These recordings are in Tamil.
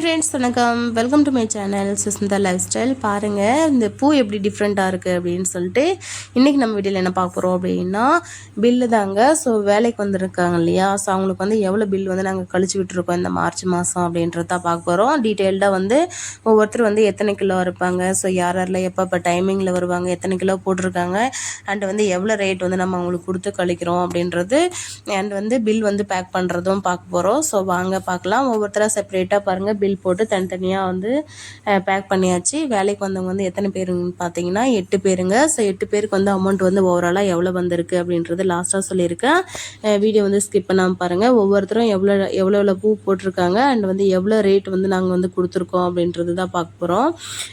ஃப்ரெண்ட்ஸ் வணக்கம், welcome to my channel Sushmita life style. பாருங்கள் இந்த பூ எப்படி டிஃப்ரெண்ட்டாக இருக்குது அப்படின்னு சொல்லிட்டு இன்றைக்கி நம்ம வீடியோவில் என்ன பார்க்க போகிறோம் அப்படின்னா பில்லு தாங்க. ஸோ வேலைக்கு வந்துருக்காங்க இல்லையா, ஸோ அவங்களுக்கு வந்து எவ்வளோ பில் வந்து நாங்கள் கழிச்சு விட்டுருக்கோம் இந்த மார்ச் மாதம் அப்படின்றத தான் பார்க்க போகிறோம். டீட்டெயில்டாக வந்து ஒவ்வொருத்தர் வந்து எத்தனை கிலோ இருப்பாங்க, ஸோ யாரெல்லாம் எப்போ டைமிங்கில் வருவாங்க, எத்தனை கிலோ போட்டிருக்காங்க, அண்ட் வந்து எவ்வளோ ரேட் வந்து நம்ம அவங்களுக்கு கொடுத்து கழிக்கிறோம் அப்படின்றது, அண்ட் வந்து பில் வந்து பேக் பண்ணுறதும் பார்க்க போகிறோம். ஸோ வாங்க பார்க்கலாம். ஒவ்வொருத்தராக செப்பரேட்டாக பாருங்கள் பில் போட்டு தனித்தனியாக வந்து பேக் பண்ணியாச்சு. வேலைக்கு வந்தவங்க வந்து எத்தனை பேருன்னு பார்த்தீங்கன்னா 8 பேருங்க. ஸோ 8 பேருக்கு வந்து அமௌண்ட் வந்து ஓவராலாக எவ்வளோ வந்திருக்கு அப்படின்றது லாஸ்ட்டாக சொல்லியிருக்கேன். வீடியோ வந்து ஸ்கிப் பண்ணாமல் பாருங்கள். ஒவ்வொருத்தரும் எவ்வளோ பூ போட்டிருக்காங்க அண்ட் வந்து எவ்வளோ ரேட் வந்து நாங்கள் வந்து கொடுத்துருக்கோம் அப்படின்றது தான் பார்க்க போகிறோம்.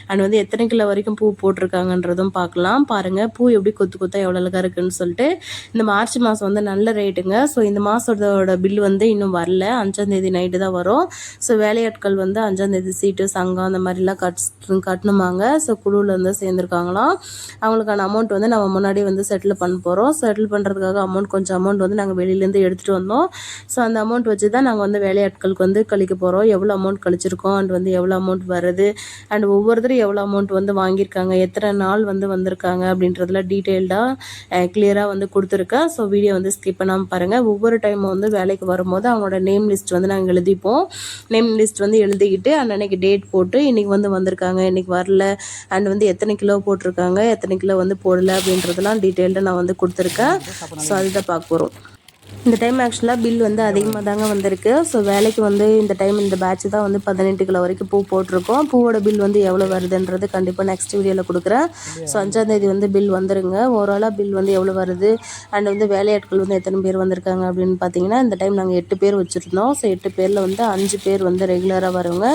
அண்ட் வந்து எத்தனை கிலோ வரைக்கும் பூ போட்டிருக்காங்கன்றதும் பார்க்கலாம். பாருங்கள் பூ எப்படி கொத்து கொத்தா எவ்வளோ அழகாக இருக்குன்னு சொல்லிட்டு. இந்த மார்ச் மாதம் வந்து நல்ல ரேட்டுங்க. ஸோ இந்த மாதத்தோட பில் வந்து இன்னும் வரல, 5ஆம் தேதி நைட்டு தான் வரும். ஸோ வேலையாட்கள் வந்து 5ஆம் தேதி சீட்டு சங்கம் அந்த மாதிரிலாம் கட்டணுமாங்க. ஸோ குழுவில் வந்து சேர்ந்துருக்காங்களாம். அவங்களுக்கான அமௌண்ட் வந்து நம்ம முன்னாடி வந்து செட்டில் பண்ண போகிறோம். செட்டில் பண்ணுறதுக்காக கொஞ்சம் அமௌண்ட் வந்து நாங்கள் வெளியிலேருந்து எடுத்துகிட்டு வந்தோம். ஸோ அந்த அமௌண்ட் வச்சு தான் நாங்கள் வந்து வேலையாட்களுக்கு வந்து கழிக்க போகிறோம். எவ்வளோ அமௌண்ட் கழிச்சிருக்கோம் அண்ட் வந்து எவ்வளோ அமௌண்ட் வருது அண்ட் ஒவ்வொருத்தரும் எவ்வளோ அமௌண்ட் வந்து வாங்கியிருக்காங்க, எத்தனை நாள் வந்து வந்திருக்காங்க அப்படின்றதுல டீட்டெயில்டாக கிளியராக வந்து கொடுத்துருக்கேன். ஸோ வீடியோ வந்து ஸ்கிப் பண்ணாமல் பாருங்கள். ஒவ்வொரு டைமும் வந்து வேலைக்கு வரும்போது அவங்களோட நேம் லிஸ்ட் வந்து நாங்கள் எழுதிப்போம். நேம் லிஸ்ட் வந்து எழுதிக்கிட்டு அன்னைக்கு டேட் போட்டு இன்றைக்கி வந்து வந்திருக்காங்க, இன்றைக்கி வரல அண்ட் வந்து எத்தனை கிலோ போட்டிருக்காங்க, எத்தனை கிலோ வந்து போடல அப்படின்றதெல்லாம் டீட்டெயில்டாக நான் வந்து கொடுத்துருக்கேன். ஸோ அதுதான் பார்க்க போகிறோம். இந்த டைம் ஆக்சுவலாக பில் வந்து அதிகமாக தாங்க வந்திருக்கு. ஸோ வேலைக்கு வந்து இந்த டைம் இந்த பேட்ச் தான் வந்து 18 கிலோ வரைக்கும் பூ போட்டிருக்கோம். பூவோட பில் வந்து எவ்வளோ வருதுன்றது கண்டிப்பாக நெக்ஸ்ட் வீடியோவில் கொடுக்குறேன். ஸோ 5ஆம் தேதி வந்து பில் வந்துருங்க. ஓவராலாக பில் வந்து எவ்வளோ வருது அண்ட் வந்து வேலையாட்கள் வந்து எத்தனை பேர் வந்திருக்காங்க அப்படின்னு பார்த்தீங்கன்னா இந்த டைம் நாங்கள் 8 பேர் வச்சுருந்தோம். ஸோ 8 பேரில் வந்து 5 பேர் வந்து ரெகுலராக வருவாங்க.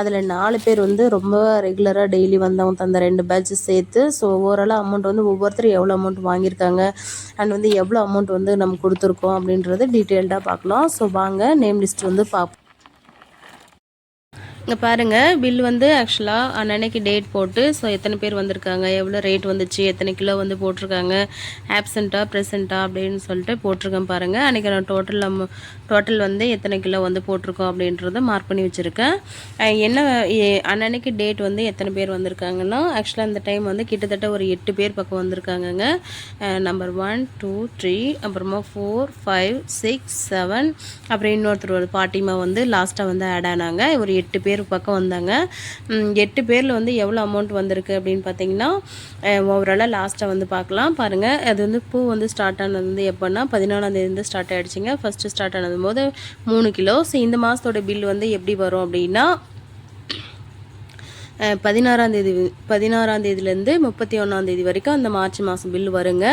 அதில் 4 பேர் வந்து ரொம்ப ரெகுலராக டெய்லி வந்தவங்க தந்த 2 பேட்ச் சேர்த்து. ஸோ ஓவராலாக அமௌண்ட் வந்து ஒவ்வொருத்தரும் எவ்வளோ அமௌண்ட் வாங்கியிருக்காங்க அண்ட் வந்து எவ்வளோ அமௌண்ட் வந்து நம்ம கொடுத்துருக்கோம் அப்படின்றது டீட்டெயில்டாக பார்க்கலாம். ஸோ வாங்க நேம் லிஸ்ட் வந்து பார்ப்போம். இங்கே பாருங்கள் பில் வந்து ஆக்சுவலாக அன்னைக்கு டேட் போட்டு ஸோ எத்தனை பேர் வந்திருக்காங்க, எவ்வளோ ரேட் வந்துச்சு, எத்தனை கிலோ வந்து போட்டிருக்காங்க, ஆப்சண்ட்டாக ப்ரெசண்ட்டாக அப்படின்னு சொல்லிட்டு போட்டிருக்கேன் பாருங்கள். அன்றைக்கி நான் டோட்டல் வந்து எத்தனை கிலோ வந்து போட்டிருக்கோம் அப்படின்றத மார்க் பண்ணி வச்சுருக்கேன். என்ன அன்னைக்கு டேட் வந்து எத்தனை பேர் வந்திருக்காங்கன்னா ஆக்சுவலாக இந்த டைம் வந்து கிட்டத்தட்ட ஒரு 8 பேர் பக்கம் வந்திருக்காங்கங்க. நம்பர் 1 2 3 அப்புறமா 4 5 6 7 அப்புறம் இன்னொருத்தர் ஒரு பாட்டிமா வந்து லாஸ்ட்டாக வந்து ஆட் ஆனாங்க. ஒரு 8 பேர் பக்கம் வந்தாங்க. 8 பேரில் வந்து எவ்வளோ அமௌண்ட் வந்திருக்கு அப்படின்னு பார்த்தீங்கன்னா ஓவராலாக லாஸ்ட்டாக வந்து பார்க்கலாம். பாருங்கள் அது வந்து பூ வந்து ஸ்டார்ட் ஆனது வந்து எப்போன்னா 14ஆம் தேதி ஸ்டார்ட் ஆகிடுச்சிங்க. ஃபஸ்ட்டு ஸ்டார்ட் ஆனது போது 3 கிலோ. ஸோ இந்த மாதத்தோட பில் வந்து எப்படி வரும் அப்படின்னா 16ஆம் தேதியிலேருந்து 31ஆம் தேதி வரைக்கும் அந்த மார்ச் மாதம் பில் வருங்க.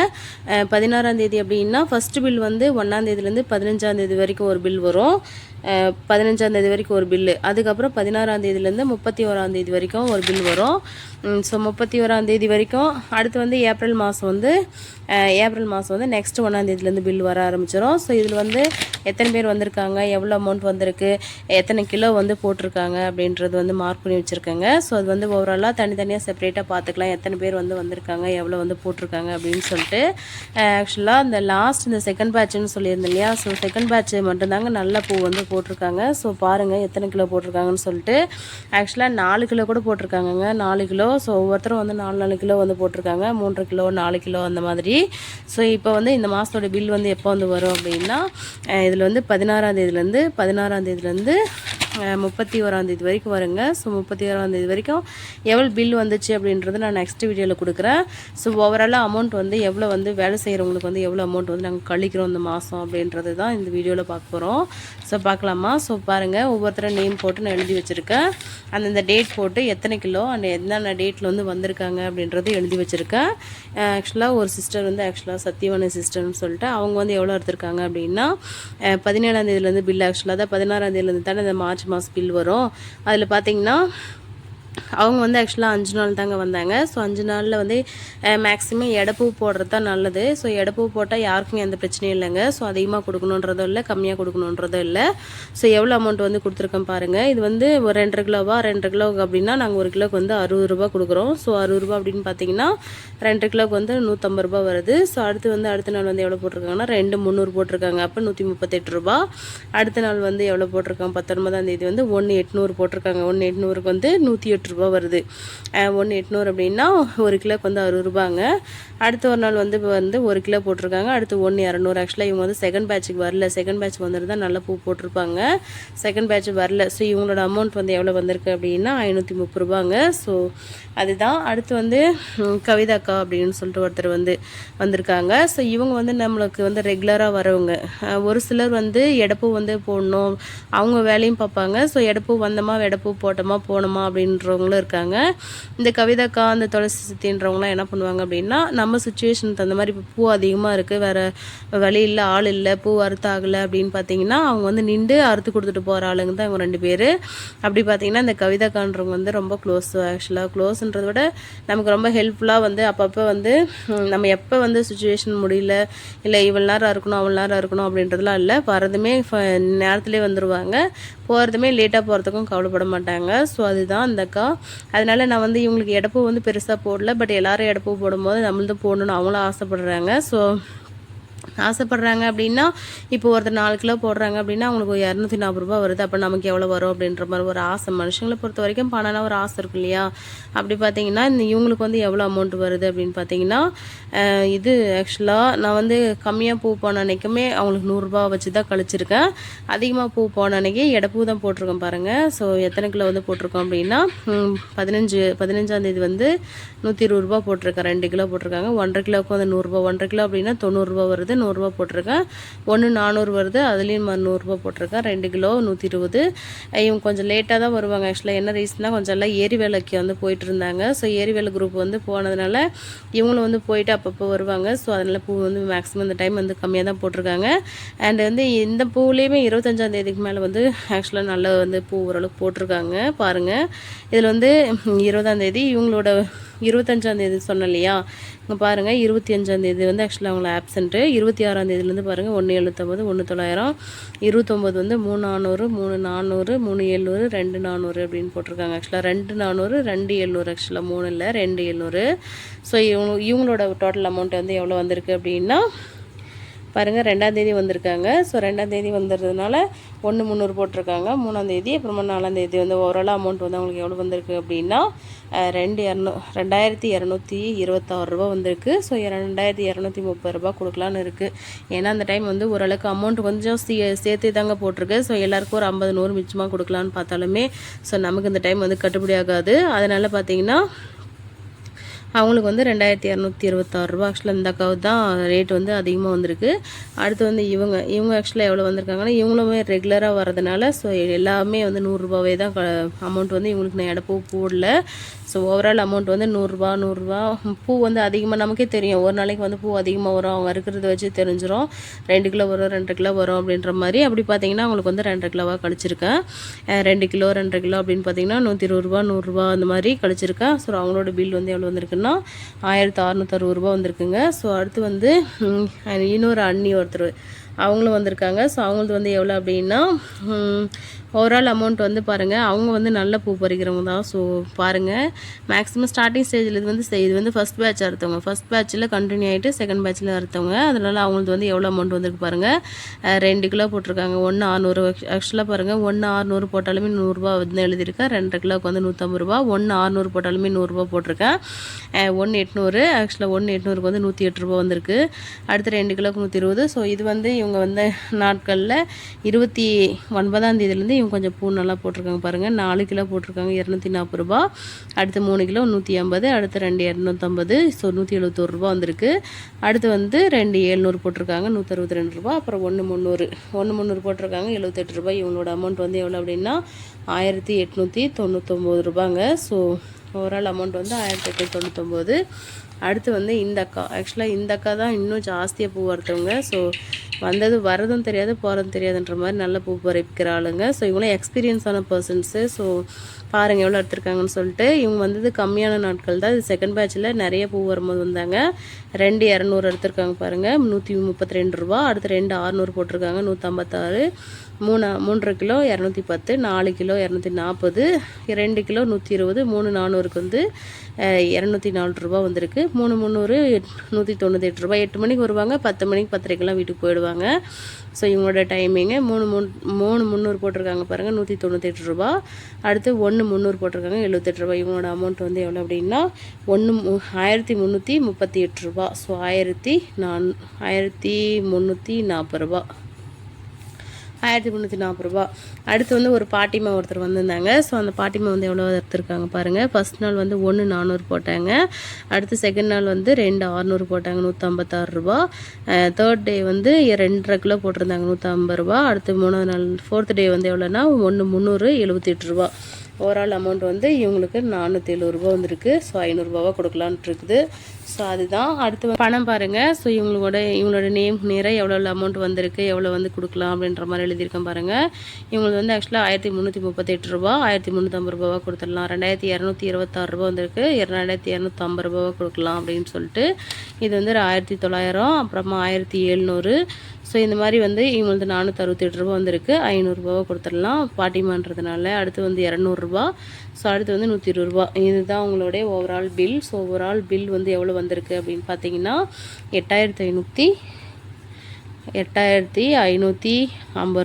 16ஆம் தேதி அப்படின்னா ஃபஸ்ட்டு பில் வந்து 1ஆம் தேதியிலேருந்து 15ஆம் தேதி வரைக்கும் ஒரு பில் வரும். 15ஆம் தேதி வரைக்கும் ஒரு பில்லு. அதுக்கப்புறம் 16ஆம் தேதியிலேருந்து 31ஆம் தேதி வரைக்கும் ஒரு பில் வரும். ஸோ 31ஆம் தேதி வரைக்கும் அடுத்து வந்து ஏப்ரல் மாதம் வந்து நெக்ஸ்ட் 1ஆம் தேதியிலேருந்து பில் வர ஆரம்பிச்சிடும். ஸோ இதில் வந்து எத்தனை பேர் வந்திருக்காங்க, எவ்வளோ அமௌண்ட் வந்திருக்கு, எத்தனை கிலோ வந்து போட்டிருக்காங்க அப்படின்றது வந்து மார்க் பண்ணி வச்சுருக்கேங்க. ஸோ அது வந்து ஓவராலாக தனித்தனியாக செப்பரேட்டாக பார்த்துக்கலாம் எத்தனை பேர் வந்து வந்திருக்காங்க, எவ்வளோ வந்து போட்டிருக்காங்க அப்படின்னு சொல்லிட்டு. ஆக்சுவலாக இந்த லாஸ்ட் இந்த செகண்ட் பேட்ச்னு சொல்லியிருந்தேன் இல்லையா, ஸோ செகண்ட் பேட்ச் மட்டும்தாங்க நல்ல பூ வந்து போட்டிருக்காங்க. ஸோ பாருங்கள் எத்தனை கிலோ போட்டிருக்காங்கன்னு சொல்லிட்டு. ஆக்சுவலாக 4 கிலோ கூட போட்டிருக்காங்கங்க. 4 கிலோ. ஸோ ஒவ்வொருத்தரும் வந்து 4 கிலோ வந்து போட்டிருக்காங்க. 3 கிலோ 4 கிலோ அந்த மாதிரி. ஸோ இப்போ வந்து இந்த மாதத்தோட பில் வந்து எப்போ வந்து வரும் அப்படின்னா இதில் வந்து 16ஆம் தேதியிலேருந்து 31ஆம் தேதி வரைக்கும் வருங்க. ஸோ 31ஆம் தேதி வரைக்கும் எவ்வளோ பில் வந்துச்சு அப்படின்றத நான் நெக்ஸ்ட் வீடியோவில் கொடுக்குறேன். ஸோ ஓவராலாக அமௌண்ட் வந்து எவ்வளோ வந்து வேலை செய்கிறவங்களுக்கு வந்து எவ்வளோ அமௌண்ட் வந்து நாங்கள் கழிக்கிறோம் இந்த மாதம் அப்படின்றது தான் இந்த வீடியோவில் பார்க்க போகிறோம். ஸோ பார்க்கலாமா. ஸோ பாருங்கள் ஒவ்வொருத்தரும் நேம் போட்டு நான் எழுதி வச்சுருக்கேன். அந்தந்த டேட் போட்டு எத்தனை கிலோ அண்ட் என்னென்ன டேட்டில் வந்து வந்திருக்காங்க அப்படின்றது எழுதி வச்சுருக்கேன். ஆக்சுவலாக ஒரு சிஸ்டர் வந்து சத்தியவாணி சிஸ்டர்னு சொல்லிட்டு அவங்க வந்து எவ்வளோ எடுத்திருக்காங்க அப்படின்னா 17ஆம் தேதியிலேருந்து பில் ஆக்சுவலாக தான் 16ஆம் தேதியிலேருந்து தானே இந்த மார்ச் மாதம் பில் வரும். அதில் பார்த்தீங்கன்னா அவங்க வந்து ஆக்சுவலாக 5 நாள் தாங்க வந்தாங்க. ஸோ 5 நாளில் வந்து மேக்ஸிமம் எடைப்பூ போடுறது தான் நல்லது. ஸோ எடைப்பூ போட்டால் யாருக்கும் எந்த பிரச்சனையும் இல்லைங்க. ஸோ அதிகமாக கொடுக்கணுன்றதும் இல்லை, கம்மியாக கொடுக்கணுன்றதும் இல்லை. ஸோ எவ்வளோ அமௌண்ட் வந்து கொடுத்துருக்கேன் பாருங்கள். இது வந்து ஒரு 2 கிலோவா, 2 கிலோ அப்படின்னா நாங்கள் 1 கிலோக்கு வந்து ரூ. 60 கொடுக்குறோம். ஸோ ரூ. 60 அப்படின்னு பார்த்தீங்கன்னா 2 கிலோக்கு வந்து ரூ. 150 வருது. ஸோ அடுத்த நாள் வந்து எவ்வளோ போட்டிருக்காங்கன்னா 2,300 போட்டிருக்காங்க. அப்போ ரூ. 138. அடுத்த நாள் வந்து எவ்வளோ போட்டிருக்காங்க 19ஆம் தேதி வந்து 1,800 போட்டிருக்காங்க. 1,800க்கு வந்து ரூ. 108 வருது. 1,800 அப்படின்னா 1 கிலோக்கு வந்து ரூ. 60. அடுத்த ஒரு நாள் வந்து 1 கிலோ போட்டிருக்காங்க. அடுத்து 1,200. ஆக்சுவலாக இவங்க வந்து செகண்ட் பேட்சுக்கு வரல. செகண்ட் பேட்ச் வந்துட்டு தான் நல்ல பூ போட்டிருப்பாங்க. செகண்ட் பேட்ச் வரல. ஸோ இவங்களோட அமௌண்ட் வந்து எவ்வளோ வந்திருக்கு அப்படின்னா ரூ. 530. ஸோ அதுதான். அடுத்து வந்து கவிதாக்கா அப்படின்னு சொல்லிட்டு ஒருத்தர் வந்து வந்திருக்காங்க. ஸோ இவங்க வந்து நம்மளுக்கு வந்து ரெகுலராக வரவங்க. ஒரு சிலர் வந்து எடைப்பூ வந்து போடணும், அவங்க வேலையும் பார்ப்பாங்க. ஸோ எடைப்பூ வந்தோமா எடைப்பூ போட்டோமா போனோமா அப்படின்றவங்களும் இருக்காங்க. இந்த கவிதாக்கா, அந்த துளசி சித்தின்றவங்களாம் என்ன பண்ணுவாங்க அப்படின்னா, நம்ம சுச்சுவேஷனுக்கு தகுந்த மாதிரி இப்போ பூ அதிகமாக இருக்குது, வேறு வழி இல்லை, ஆள் இல்லை, பூ அறுத்து ஆகலை அப்படின்னு பார்த்தீங்கன்னா அவங்க வந்து நின்று அறுத்து கொடுத்துட்டு போகிற ஆளுங்க தான் இவங்க 2 பேர். அப்படி பார்த்தீங்கன்னா இந்த கவிதாக்கான்றவங்க வந்து ரொம்ப க்ளோஸ். ஆக்சுவலாக க்ளோஸ்ன்றதை விட நமக்கு ரொம்ப ஹெல்ப்ஃபுல்லாக வந்து அப்பப்போ வந்து நம்ம எப்போ வந்து சுச்சுவேஷன் முடியல, இல்லை இவ்வளோ நேரம் இருக்கணும் அவ்வளோ நேரம் இருக்கணும் அப்படின்றதுலாம் இல்லை. வரதுமே நேரத்துலேயே வந்துடுவாங்க, போகிறதுமே லேட்டாக போகிறதுக்கும் கவலைப்பட மாட்டாங்க. ஸோ அதுதான் அந்த அக்கா. அதனால நான் வந்து இவங்களுக்கு எடைப்பூ வந்து பெருசாக போடல. பட் எல்லோரும் எடைப்பூ போடும்போது நம்மள்தான் போடணும்னு அவங்களும் ஆசைப்படுறாங்க. ஸோ ஆசைப்படுறாங்க அப்படின்னா, இப்போ ஒருத்தர் 4 கிலோ போடுறாங்க அப்படின்னா அவங்களுக்கு ஒரு ரூ. 240 வருது. அப்போ நமக்கு எவ்வளோ வரும் அப்படின்ற மாதிரி ஒரு ஆசை. மனுஷங்களை பொறுத்த வரைக்கும் பணம்னா ஒரு ஆசை இருக்கும் இல்லையா? அப்படி பார்த்தீங்கன்னா இவங்களுக்கு வந்து எவ்வளோ அமௌண்ட் வருது அப்படின்னு பார்த்தீங்கன்னா, இது ஆக்சுவலாக நான் வந்து கம்மியாக பூ போன அன்றைக்குமே அவங்களுக்கு ரூ. 100 வச்சு தான் கழிச்சிருக்கேன். அதிகமாக பூ போன அன்றைக்கி எடைப்பூ தான் போட்டிருக்கேன் பாருங்கள். ஸோ எத்தனை கிலோ வந்து போட்டிருக்கோம் அப்படின்னா 15ஆம் தேதி வந்து ரூ. 120 போட்டிருக்கேன். 2 கிலோ போட்டிருக்காங்க. 1,5 கிலோவுக்கு வந்து ரூ. 100. 1,5 கிலோ அப்படின்னா ரூ. 90 வருது. ரூ. 100 போட்டிருக்கேன். 400 வருது. அதுலேயும் ரூ. 100 போட்டிருக்கேன். 2 கிலோ 120. இவங்க கொஞ்சம் லேட்டாக தான் வருவாங்க. ஆக்சுவலாக என்ன ரீசன்னா, கொஞ்சம் எல்லாம் ஏரி வேலைக்கு வந்து போயிட்டு இருந்தாங்க. ஸோ ஏரி வேலை குரூப் வந்து போனதுனால இவங்களும் வந்து போயிட்டு அப்பப்போ வருவாங்க. ஸோ அதனால் பூ வந்து மேக்ஸிமம் இந்த டைம் வந்து கம்மியாக தான் போட்டிருக்காங்க. அண்ட் வந்து இந்த பூலேயுமே 25ஆம் தேதிக்கு மேலே வந்து ஆக்சுவலாக நல்லா வந்து பூ ஓரளவுக்கு போட்டிருக்காங்க பாருங்கள். இதில் வந்து 20ஆம் தேதி இவங்களோட 25ஆம் தேதி சொன்னேன் இல்லையா, இங்கே பாருங்கள் 25ஆம் தேதி வந்து ஆக்சுவலாக அவங்கள ஆப்சண்ட்டு. 26ஆம் தேதியிலேருந்து பாருங்கள் 1,750, 1,900, 29 வந்து 3,400, 3,400, 3,700, 2,400 அப்படின்னு போட்டிருக்காங்க. ஆக்சுவலாக 2,400, 2,700, ஆக்சுவலாக 3 இல்லை 2,700. ஸோ இவங்களோட டோட்டல் அமௌண்ட் வந்து எவ்வளோ வந்திருக்கு அப்படின்னா பாருங்கள் 2ஆம் தேதி வந்திருக்காங்க. ஸோ 2ஆம் தேதி வந்துடுறதுனால 1,300 போட்டிருக்காங்க. 3ஆம் தேதி அப்புறமா 4ஆம் தேதி வந்து ஓவரால் அமௌண்ட் வந்து அவங்களுக்கு எவ்வளோ வந்திருக்கு அப்படின்னா 2,226 வந்திருக்கு. ஸோ 2,230 கொடுக்கலான்னு இருக்குது. ஏன்னா அந்த டைம் வந்து ஓரளவுக்கு அமௌண்ட் கொஞ்சம் சேர்த்து தாங்க போட்டிருக்கு. ஸோ எல்லாருக்கும் ஒரு 50, 100 மிச்சமாக கொடுக்கலான்னு பார்த்தாலுமே ஸோ நமக்கு இந்த டைம் வந்து கட்டுப்படி ஆகாது. அதனால் பார்த்தீங்கன்னா அவங்களுக்கு வந்து 2,226. ஆக்சுவலாக இந்த அக்காவுக்கு தான் ரேட் வந்து அதிகமாக வந்திருக்கு. அடுத்து வந்து இவங்க ஆக்சுவலாக எவ்வளோ வந்திருக்காங்கன்னா, இவங்களுமே ரெகுலராக வரதுனால ஸோ எல்லாமே வந்து ரூ. 100 தான் அமௌண்ட் வந்து இவங்களுக்கு நான் எடைப்பூ போடல. ஸோ ஓவரால் அமௌண்ட் வந்து ரூ. 100. பூ வந்து அதிகமாக நமக்கே தெரியும், ஒரு நாளைக்கு வந்து பூ அதிகமாக வரும், அவங்க இருக்கிறத வச்சு தெரிஞ்சிடும். 2 கிலோ வரும், 2 கிலோ வரும் அப்படின்ற மாதிரி. அப்படி பார்த்தீங்கன்னா அவங்களுக்கு வந்து 2 கிலோவாக கழிச்சிருக்கேன். 2 கிலோ 2 கிலோ அப்படின்னு பார்த்தீங்கன்னா ரூ. 120, அந்த மாதிரி கழிச்சிருக்கேன். ஸோ அவங்களோட பில் வந்து எவ்வளோ வந்திருக்குன்னா ரூ. 1,660 வந்திருக்குங்க. ஸோ அடுத்து வந்து இன்னொரு அண்ணி ஒருத்தர் அவங்களும் வந்திருக்காங்க. ஸோ அவங்களுக்கு வந்து எவ்வளோ அப்படின்னா ஓவரால் அமௌண்ட் வந்து பாருங்கள், அவங்க வந்து நல்ல பூ பறிக்கிறவங்க தான். ஸோ பாருங்கள், மேக்ஸிமம் ஸ்டார்டிங் ஸ்டேஜில் இது வந்து ஃபஸ்ட் பேட்ச் அறுத்தவங்க, ஃபஸ்ட் பேட்சில் கண்டினியூ ஆகிட்டு செகண்ட் பேட்சில் அறுத்தவங்க. அதனால் அவங்களுக்கு வந்து எவ்வளோ அமௌண்ட் வந்திருக்கு பாருங்கள். 2 கிலோ போட்டிருக்காங்க. 1,600. ஆக்சுவலாக பாருங்கள், 1,600 போட்டாலுமே ரூ. 100 வந்து எழுதியிருக்கேன். 2 கிலோவுக்கு வந்து ரூ. 150. 1,600 போட்டாலுமே ரூ. போட்டிருக்கேன். 1,800. ஆக்சுவலாக 1,800க்கு வந்து ரூ. 108 வந்திருக்கு. அடுத்து 2 கிலோக்கு 120. ஸோ இது வந்து இவங்க வந்து நாட்களில் 29ஆம் தேதியிலேருந்து இவங்க கொஞ்சம் பூ நல்லா போட்டிருக்காங்க பாருங்கள். 4 கிலோ போட்டிருக்காங்க, ரூ. 240. அடுத்து 3 கிலோ 150. அடுத்து 2,250. ஸோ ரூ. 171 வந்திருக்கு. அடுத்து வந்து 2,700 போட்டிருக்காங்க, ரூ. 162. அப்புறம் 1,300 போட்டிருக்காங்க, ரூ. 78. இவங்களோட அமௌண்ட் வந்து எவ்வளோ அப்படின்னா ரூ. 1,899. ஸோ ஓவரால் அமௌண்ட் வந்து 1,899. அடுத்து வந்து இந்த அக்கா, ஆக்சுவலாக இந்த அக்கா தான் இன்னும் ஜாஸ்தியாக பூ வறுத்தவங்க. ஸோ வரதும் தெரியாது போகிறதும் தெரியாதுன்ற மாதிரி நல்ல பூ பறிக்கிற ஆளுங்க. ஸோ இவங்களும் எக்ஸ்பீரியன்ஸான பர்சன்ஸு. ஸோ பாருங்கள் எவ்வளோ எடுத்துருக்காங்கன்னு சொல்லிட்டு. இவங்க வந்தது கம்மியான நாட்கள் தான். இது செகண்ட் பேட்சில் நிறைய பூ வரும்போது வந்தாங்க. 2,200 எடுத்திருக்காங்க பாருங்கள், 132 ரூபா. அடுத்து 2,600 போட்டிருக்காங்க, 156. 3 கிலோ 210, 4 கிலோ 240, 2 கிலோ 120, 3,400க்கு வந்து 204 ரூபா வந்திருக்கு. 3,300 198 ரூபா. 8 மணிக்கு வருவாங்க, 10 மணிக்கு 10:30க்கெல்லாம் வீட்டுக்கு போயிடுவாங்க. ஸோ இவங்களோட டைமிங்கு 3,300 போட்டிருக்காங்க பாருங்கள், 198 ரூபா. அடுத்து 1,300 போட்டிருக்காங்க, 78 ரூபா. இவங்களோட அமௌண்ட் வந்து எவ்வளோ அப்படின்னா 1,338 ரூபா. ஸோ 1,340 ரூபா. 1,340 ரூபா. அடுத்து வந்து ஒரு பாட்டிமா ஒருத்தர் வந்திருந்தாங்க. ஸோ அந்த பாட்டிமா வந்து எவ்வளோ எடுத்துருக்காங்க பாருங்கள். ஃபஸ்ட் நாள் வந்து 1,400 போட்டாங்க. அடுத்து செகண்ட் நாள் வந்து 2,600 போட்டாங்க, 156 ரூபா. தேர்ட் டே வந்து 2.5 கிலோ போட்டிருந்தாங்க, 150 ரூபா. அடுத்து 3ஆவது நாள் ஃபோர்த் டே வந்து எவ்வளோன்னா 1,378 ரூபா. ஓவரால் அமௌண்ட் வந்து இவங்களுக்கு 470 ரூபா வந்துருக்கு. ஸோ 500 ரூபாவாக கொடுக்கலான்ட்டு இருக்குது. ஸோ அதுதான். அடுத்து பணம் பாருங்கள். ஸோ இவங்களோட நேராக எவ்வளோ அமௌண்ட் வந்திருக்கு, எவ்வளோ வந்து கொடுக்கலாம் அப்படின்ற மாதிரி எழுதியிருக்கேன் பாருங்கள். இவங்களுக்கு வந்து ஆக்சுவலாக 1,338 ரூபா, 1,350 ரூபாவாக கொடுத்துடலாம். 2,226 ரூபா வந்திருக்கு, 2,250 ரூபாவாக கொடுக்கலாம் அப்படின்னு சொல்லிட்டு. இது வந்து 1,900, அப்புறமா 1,700. ஸோ இந்த மாதிரி வந்து இவங்களுக்கு 468 ரூபா வந்திருக்கு. 500 ரூபாவாக கொடுத்துடலாம் பாட்டிமான்றதுனால. அடுத்து வந்து 200 ரூபா. ஸோ அடுத்து வந்து 120 ரூபா. இதுதான் உங்களுடைய overall bill. So overall bill வந்து எவ்வளோ வந்திருக்கு அப்படின்னு பார்த்தீங்கன்னா 8,550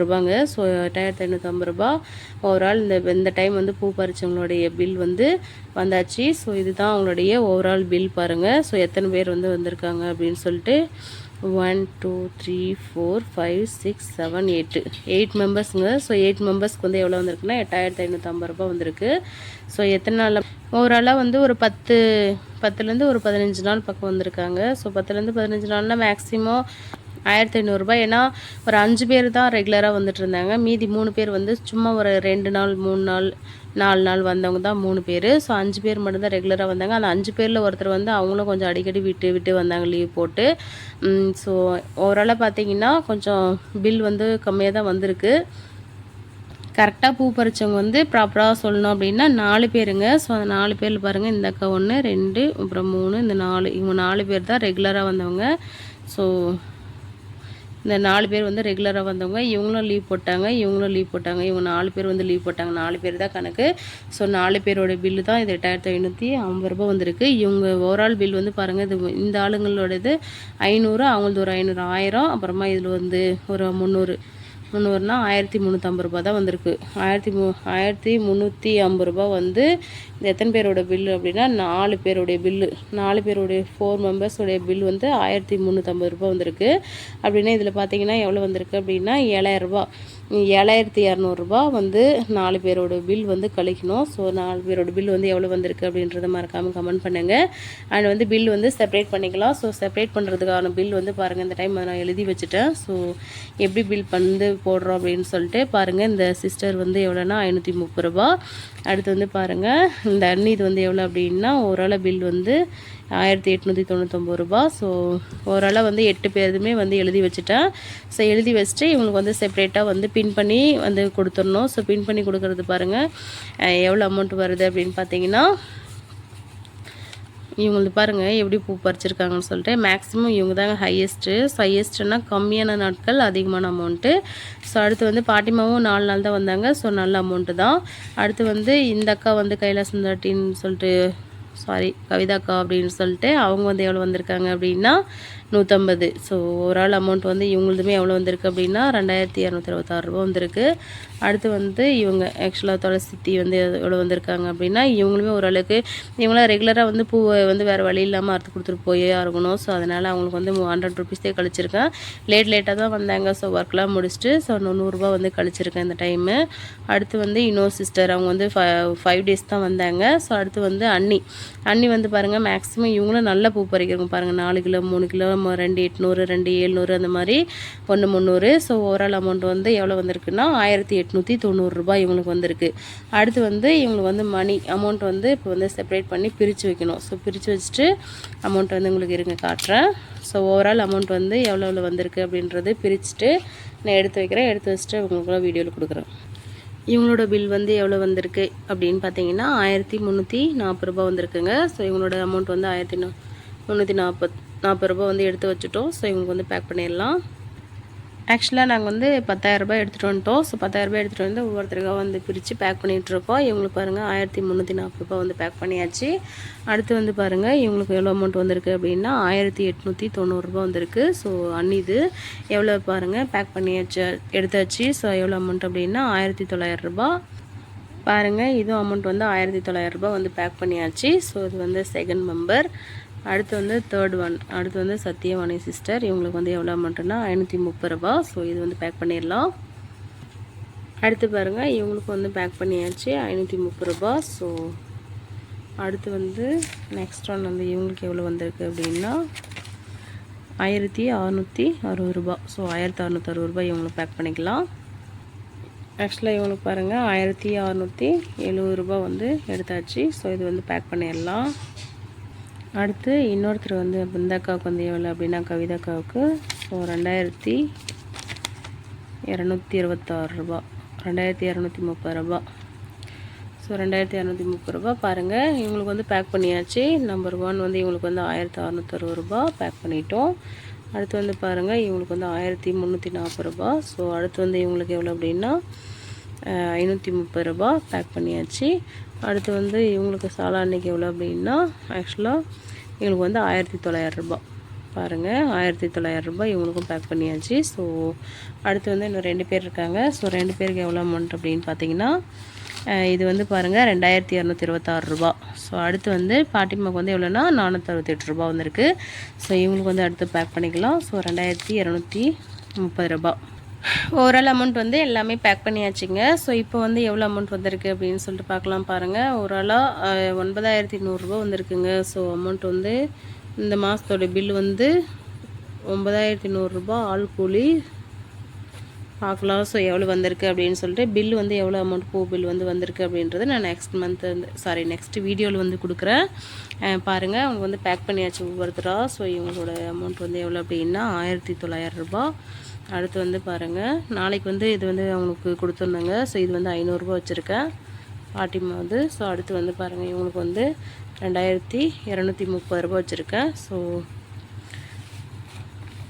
ரூபாங்க. ஸோ 8,550 ரூபா ஓவரால். இந்த டைம் வந்து பூ பறிச்சவங்களுடைய பில் வந்து வந்தாச்சு. ஸோ இதுதான் அவங்களுடைய ஓவரால் பில் பாருங்கள். ஸோ எத்தனை பேர் வந்து வந்திருக்காங்க அப்படின்னு சொல்லிட்டு 1 2 3 4 5 6 7 8 மெம்பர்ஸுங்க. ஸோ 8 மெம்பர்ஸ்க்கு வந்து எவ்வளோ வந்திருக்குன்னா 8,550 ரூபா வந்திருக்கு. ஸோ எத்தனை நாள் ஓவராலாக வந்து ஒரு 10லேருந்து ஒரு 15 நாள் பக்கம் வந்திருக்காங்க. ஸோ 10லேருந்து 15 நாள்னால் மேக்ஸிமம் 1,500 ரூபாய். ஏன்னா ஒரு 5 பேர் தான் ரெகுலராக வந்துட்டு இருந்தாங்க. மீதி 3 பேர் வந்து சும்மா ஒரு 2 நாள் 3 நாள் 4 நாள் வந்தவங்க தான் 3 பேர். ஸோ 5 பேர் மட்டும்தான் ரெகுலராக வந்தாங்க. அந்த 5 பேரில் ஒருத்தர் வந்து அவங்களும் கொஞ்சம் அடிக்கடி விட்டு வந்தாங்க லீவ் போட்டு. ஸோ ஓவராலாக பார்த்தீங்கன்னா கொஞ்சம் பில் வந்து கம்மியாக தான் வந்திருக்கு. கரெக்டாக பூ பறித்தவங்க வந்து ப்ராப்பராக சொல்லணும் அப்படின்னா 4 பேருங்க. ஸோ அந்த 4 பேரில் பாருங்கள், இந்த அக்கா 1 2 அப்புறம் 3 இந்த 4 இவங்க 4 பேர் தான் ரெகுலராக வந்தவங்க. ஸோ இந்த 4 பேர் வந்து ரெகுலராக வந்தவங்க. இவங்களும் லீவ் போட்டாங்க, இவங்க 4 பேர் வந்து லீவ் போட்டாங்க. 4 பேர் தான் கணக்கு. ஸோ 4 பேரோட பில்லு தான் இது 8,550 ரூபா வந்திருக்கு. இவங்க ஓவரால் பில் வந்து பாருங்கள், இது இந்த ஆளுங்களோடது 500, அவங்களது ஒரு 500, 1000. அப்புறமா இதில் வந்து ஒரு 300னா 1,350 ரூபா தான் வந்திருக்கு. 1,350 ரூபா வந்து இது எத்தனை பேரோட பில்லு அப்படின்னா 4 பேருடைய பில்லு. 4 பேருடைய 4 மெம்பர்ஸோடைய பில் வந்து 1,350 ரூபா வந்திருக்கு. அப்படின்னா இதில் பார்த்தீங்கன்னா எவ்வளோ வந்திருக்கு அப்படின்னா 7,000 ரூபா. 7,200 ரூபா வந்து 4 பேரோட பில் வந்து கழிக்கணும். ஸோ 4 பேரோட பில் வந்து எவ்வளோ வந்திருக்கு அப்படின்றத மறக்காமல் கமெண்ட் பண்ணுங்கள். அண்ட் வந்து பில் வந்து செப்பரேட் பண்ணிக்கலாம். ஸோ செப்பரேட் பண்ணுறதுக்கான பில் வந்து பாருங்கள், இந்த டைம் நான் எழுதி வச்சுட்டேன். ஸோ எப்படி பில் வந்து போடுறோம் அப்படின்னு சொல்லிட்டு பாருங்கள். இந்த சிஸ்டர் வந்து எவ்வளோன்னா 530 ரூபா. அடுத்து வந்து பாருங்கள், இந்த அண்ணி இது வந்து எவ்வளோ அப்படின்னா ஓவரால் பில் வந்து 1,899 ரூபா. ஸோ ஓவராலாக வந்து 8 பேருமே வந்து எழுதி வச்சுட்டேன். ஸோ எழுதி வச்சுட்டு இவங்களுக்கு வந்து செப்பரேட்டாக வந்து பின் பண்ணி வந்து கொடுத்துடணும். ஸோ பின் பண்ணி கொடுக்குறது பாருங்கள் எவ்வளோ அமௌண்ட் வருது அப்படின்னு பார்த்தீங்கன்னா, இவங்களுக்கு பாருங்கள் எப்படி பூ பறிச்சிருக்காங்கன்னு சொல்லிட்டு. மேக்ஸிமம் இவங்க தாங்க ஹையஸ்ட்டுன்னா கம்மியான நாட்கள் அதிகமான அமௌண்ட்டு. ஸோ அடுத்து வந்து பாட்டிமாவும் 4 நாள் தான் வந்தாங்க. ஸோ நல்ல அமௌண்ட்டு தான். அடுத்து வந்து இந்த அக்கா வந்து கைலாசந்தாட்டின்னு சொல்லிட்டு கவிதாக்கா அப்படின்னு சொல்லிட்டு அவங்க வந்து எவ்வளோ வந்திருக்காங்க அப்படின்னா 150. ஸோ ஓவரால் அமௌண்ட் வந்து இவங்களுதுமே எவ்வளோ வந்திருக்கு அப்படின்னா 2,226 ரூபா வந்திருக்கு. அடுத்து வந்து இவங்க ஆக்சுவலாக துளசித்தி வந்து எவ்வளோ வந்திருக்காங்க அப்படின்னா இவங்களுமே ஓரளவுக்கு இவங்களாம் ரெகுலராக வந்து பூவை வந்து வேறு வழி இல்லாமல் அறுத்து கொடுத்துட்டு போயே இருக்கணும். ஸோ அதனால் அவங்களுக்கு வந்து 100 ருபீஸே கழிச்சிருக்கேன். லேட்டாக தான் வந்தாங்க. ஸோ ஒர்க்லாம் முடிச்சுட்டு ஸோ 100 ரூபா வந்து கழிச்சிருக்கேன் இந்த டைமு. அடுத்து வந்து இன்னொரு சிஸ்டர் அவங்க வந்து 5 டேஸ் தான் வந்தாங்க. ஸோ அடுத்து வந்து அண்ணி வந்து பாருங்கள் மேக்ஸிமம் இவங்களும் நல்ல பூ பறிக்கிறவங்க பாருங்கள். 4 கிலோ 3 கிலோ அப்புறம் 2800 2700 அந்த மாதிரி 1300. ஸோ ஓவரால் அமௌண்ட் வந்து எவ்வளோ வந்திருக்குன்னா 1890 ரூபாய் இவங்களுக்கு வந்திருக்கு. அடுத்து வந்து இவங்களுக்கு வந்து மணி அமௌண்ட் வந்து இப்போ வந்து செப்பரேட் பண்ணி பிரித்து வைக்கணும். ஸோ பிரித்து வச்சுட்டு அமௌண்ட் வந்து உங்களுக்கு இருங்க காட்டுறேன். ஸோ ஓவரால் அமௌண்ட் வந்து எவ்வளோ வந்திருக்கு அப்படின்றது பிரிச்சுட்டு நான் எடுத்து வைக்கிறேன். எடுத்து வச்சுட்டு உங்களுக்கு வீடியோவில் கொடுக்குறேன். இவங்களோட பில் வந்து எவ்வளோ வந்திருக்கு அப்படின்னு பார்த்தீங்கன்னா 1340 ரூபா வந்திருக்குங்க. ஸோ இவங்களோட அமௌண்ட் வந்து 1340 ரூபா வந்து எடுத்து வச்சுட்டோம். ஸோ இவங்களுக்கு வந்து பேக் பண்ணிடலாம். ஆக்சுவலாக நாங்கள் வந்து 10,000 ரூபாய் எடுத்துகிட்டு வந்துட்டோம். ஸோ 10,000 ரூபாய் எடுத்துகிட்டு வந்து ஒவ்வொருத்தருக்காக வந்து பிரித்து பேக் பண்ணிகிட்ருக்கோம். இவங்களுக்கு பாருங்கள் 1340 ரூபாய் வந்து பேக் பண்ணியாச்சு. அடுத்து வந்து பாருங்கள் இவங்களுக்கு எவ்வளோ அமௌண்ட் வந்திருக்கு அப்படின்னா 1890 ரூபா வந்திருக்கு. ஸோ அன்னிது எவ்வளோ பாருங்கள் பேக் பண்ணியாச்சு எடுத்தாச்சு. ஸோ எவ்வளோ அமௌண்ட் அப்படின்னா 1900 ரூபா பாருங்கள். இதுவும் அமௌண்ட் வந்து 1900 ரூபா வந்து பேக் பண்ணியாச்சு. ஸோ இது வந்து செகண்ட் மெம்பர். அடுத்து வந்து தேர்ட் ஒன், அடுத்து வந்து சத்தியவாணி சிஸ்டர். இவங்களுக்கு வந்து எவ்வளோ அமௌண்ட்டுன்னா 530 ரூபா. ஸோ இது வந்து பேக் பண்ணிடலாம். அடுத்து பாருங்கள் இவங்களுக்கு வந்து பேக் பண்ணியாச்சு 530 ரூபா. ஸோ அடுத்து வந்து நெக்ஸ்ட் ஒன் வந்து இவங்களுக்கு எவ்வளோ வந்திருக்கு அப்படின்னா 1660 ரூபா. ஸோ 1660 ரூபாய் இவங்களுக்கு பேக் பண்ணிக்கலாம். ஆக்சுவலாக இவங்களுக்கு பாருங்கள் 1670 ரூபா வந்து எடுத்தாச்சு. ஸோ இது வந்து பேக் பண்ணிடலாம். அடுத்து இன்னொருத்தர் வந்து பிருந்தாக்காவுக்கு வந்து எவ்வளோ அப்படின்னா கவிதாக்காவுக்கு ஸோ 2226 ரூபா, 2230 ரூபா. ஸோ 2230 ரூபா பாருங்கள் இவங்களுக்கு வந்து பேக் பண்ணியாச்சு. நம்பர் 1 வந்து இவங்களுக்கு வந்து 1660 ரூபா பேக் பண்ணிட்டோம். அடுத்து வந்து பாருங்கள் இவங்களுக்கு வந்து 1340 ரூபா. ஸோ அடுத்து வந்து இவங்களுக்கு எவ்வளோ அப்படின்னா 530 ரூபா பேக் பண்ணியாச்சு. அடுத்து வந்து இவங்களுக்கு சாலா அன்னைக்கு எவ்வளோ அப்படின்னா ஆக்சுவலாக இவங்களுக்கு வந்து 1900 ரூபா பாருங்கள் 1900 ரூபா இவங்களுக்கும் பேக் பண்ணியாச்சு. ஸோ அடுத்து வந்து இன்னும் 2 பேர் இருக்காங்க. ஸோ 2 பேருக்கு எவ்வளோ அமௌண்ட் அப்படின்னு பார்த்தீங்கன்னா இது வந்து பாருங்கள் 2226 ரூபா. ஸோ அடுத்து வந்து பாட்டிமாவுக்கு வந்து எவ்வளோன்னா 468 ரூபா வந்திருக்கு. ஸோ இவங்களுக்கு வந்து அடுத்து பேக் பண்ணிக்கலாம். ஸோ 2230 ரூபா. ஓவரால் அமௌண்ட் வந்து எல்லாமே பேக் பண்ணியாச்சுங்க. ஸோ இப்போ வந்து எவ்வளோ அமௌண்ட் வந்திருக்கு அப்படின்னு சொல்லிட்டு பார்க்கலாம் பாருங்கள். ஓவராலாக 9100 ரூபா வந்திருக்குங்க. ஸோ அமௌண்ட் வந்து இந்த மாதத்தோட பில் வந்து 9100 ரூபா ஆள் கூலி பார்க்கலாம். ஸோ எவ்வளோ வந்திருக்கு அப்படின்னு சொல்லிட்டு பில் வந்து எவ்வளோ அமௌண்ட் பூ பில் வந்து வந்திருக்கு அப்படின்றது நான் நெக்ஸ்ட் வீடியோவில் வந்து கொடுக்குறேன் பாருங்கள். அவங்க வந்து பேக் பண்ணியாச்சு ஒவ்வொருத்தராக. ஸோ இவங்களோட அமௌண்ட் வந்து எவ்வளோ அப்படின்னா 1900 ரூபா. அடுத்து வந்து பாருங்கள் நாளைக்கு வந்து இது வந்து அவங்களுக்கு கொடுத்துருந்தாங்க. ஸோ இது வந்து 500 ரூபா வச்சுருக்கேன் பாட்டிமா வந்து. ஸோ அடுத்து வந்து பாருங்கள் இவங்களுக்கு வந்து 2230 ரூபா வச்சுருக்கேன். ஸோ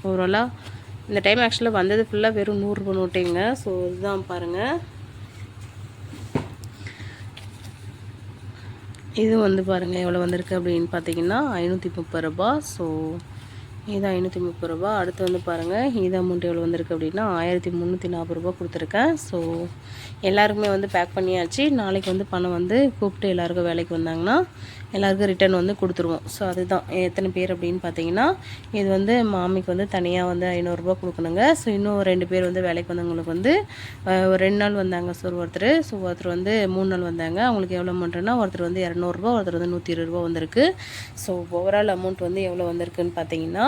ஓவராலாக இந்த டைம் ஆக்சுவலாக வந்தது ஃபுல்லாக வெறும் 100 ரூபா நோட்டுங்க. ஸோ இதுதான் பாருங்கள். இது வந்து பாருங்கள் எவ்வளோ வந்திருக்கு அப்படின்னு பார்த்தீங்கன்னா 530 ரூபா. ஸோ இது 530 ரூபா. அடுத்து வந்து பாருங்கள் இது அமௌண்ட் எவ்வளோ வந்திருக்கு அப்படின்னா 1340 ரூபா கொடுத்துருக்கேன். ஸோ எல்லாருக்குமே வந்து பேக் பண்ணியாச்சு. நாளைக்கு வந்து பணம் வந்து கூப்பிட்டு எல்லாருக்கும் வேலைக்கு வந்தாங்கன்னா எல்லாருக்கும் ரிட்டர்ன் வந்து கொடுத்துருவோம். ஸோ அதுதான் எத்தனை பேர் அப்படின்னு பார்த்தீங்கன்னா இது வந்து மாமிக்கு வந்து தனியாக வந்து 500 ரூபா கொடுக்கணுங்க. ஸோ இன்னும் 2 பேர் வந்து வேலைக்கு வந்தவங்களுக்கு வந்து ஒரு 2 நாள் வந்தாங்க. ஸோ ஒருத்தர் வந்து 3 நாள் வந்தாங்க. அவங்களுக்கு எவ்வளோ அமௌண்ட்டுன்னா ஒருத்தர் வந்து 200 ரூபா, ஒருத்தர் வந்து 120 ரூபா வந்திருக்கு. ஸோ ஓவரால் அமௌண்ட் வந்து எவ்வளோ வந்திருக்குன்னு பார்த்தீங்கன்னா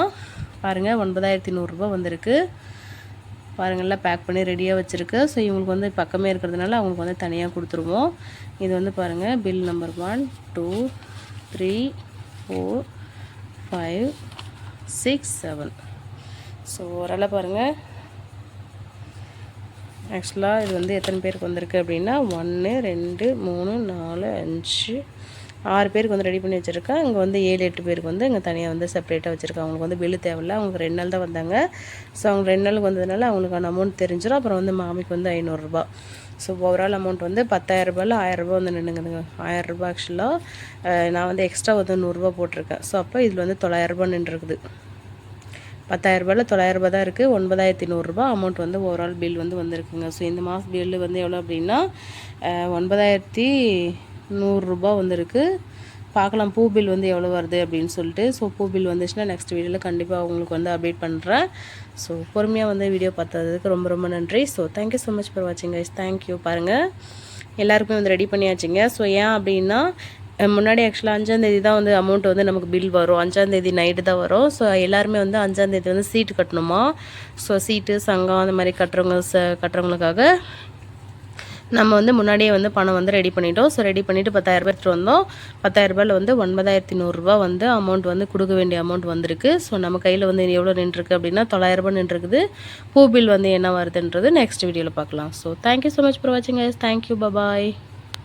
பாருங்கள் 9100 ரூபா வந்திருக்கு. பாருங்கள்லாம் பேக் பண்ணி ரெடியாக வச்சுருக்கு. ஸோ இவங்களுக்கு வந்து பக்கமே இருக்கிறதுனால அவங்களுக்கு வந்து தனியாக கொடுத்துருவோம். இது வந்து பாருங்கள் பில் நம்பர் 1 2 3 4 5 6 7. ஸோ ஓரளவு பாருங்கள் ஆக்சுவலாக இது வந்து எத்தனை பேருக்கு வந்திருக்கு அப்படின்னா 1 2 3 4 5 6 பேருக்கு வந்து ரெடி பண்ணி வச்சுருக்கேன். இங்கே வந்து 7 8 பேருக்கு வந்து இங்கே தனியாக வந்து செப்பரேட்டாக வச்சுருக்கேன். அவங்களுக்கு வந்து பில்லு தேவையில்லை. அவங்க 2 நாள் தான் வந்தாங்க. ஸோ அவங்க 2 நாளுக்கு வந்ததுனால அவங்களுக்கான அமௌண்ட் தெரிஞ்சிடும். அப்புறம் வந்து மாமிக்கு வந்து 500 ரூபா. ஸோ ஓவரால் அமௌண்ட் வந்து 10,000 ரூபாயில் 1000 ரூபா வந்து நின்றுங்க. 1000 ரூபா ஆக்சுவலாக நான் வந்து எக்ஸ்ட்ரா வந்து 100 ரூபா போட்டிருக்கேன். ஸோ அப்போ இதில் வந்து 900 ரூபா நின்றுருக்குது. 10,000 ரூபாயில் 900 ரூபா தான் இருக்குது. 9100 ரூபா அமௌண்ட் வந்து ஓவரால் பில் வந்து வந்திருக்குங்க. ஸோ இந்த மாதம் பில்லு வந்து எவ்வளோ அப்படின்னா 9100 ரூபா வந்திருக்கு. பார்க்கலாம் பூ பில் வந்து எவ்வளோ வருது அப்படின்னு சொல்லிட்டு. ஸோ பூ பில் வந்துச்சுன்னா நெக்ஸ்ட் வீடியோவில் கண்டிப்பாக உங்களுக்கு வந்து அப்டேட் பண்ணுறேன். ஸோ பொறுமையாக வந்து வீடியோ பார்த்ததுக்கு ரொம்ப ரொம்ப நன்றி. So thank you so much for வாட்சிங் கைஸ். தேங்க்யூ. பாருங்கள் எல்லாருக்குமே வந்து ரெடி பண்ணியாச்சுங்க. ஸோ ஏன் அப்படின்னா முன்னாடி ஆக்சுவலாக 5ஆந்தேதி தான் வந்து அமௌண்ட் வந்து நமக்கு பில் வரும். 5ஆந்தேதி நைட்டு தான் வரும். ஸோ எல்லாருமே வந்து 5ஆந்தேதி வந்து சீட்டு கட்டணுமா. ஸோ சீட்டு சங்கம் அந்த மாதிரி கட்டுறவங்களுக்காக நம்ம வந்து முன்னாடியே வந்து பணம் வந்து ரெடி பண்ணிட்டோம். ஸோ ரெடி பண்ணிவிட்டு 10,000 எடுத்துகிட்டு வந்தோம். 10,000 வந்து 9,100 வந்து அமௌண்ட் வந்து கொடுக்க வேண்டிய அமௌண்ட் வந்திருக்கு. ஸோ நம்ம கையில் வந்து எவ்வளோ நின்றுருக்கு அப்படின்னா 900 நின்றுருக்குது. பூ பில் வந்து என்ன வருதுன்றது நெக்ஸ்ட் வீடியோவில் பார்க்கலாம். So thank you so much for வாட்சிங் கைஸ். தேங்க்யூ, பாய்.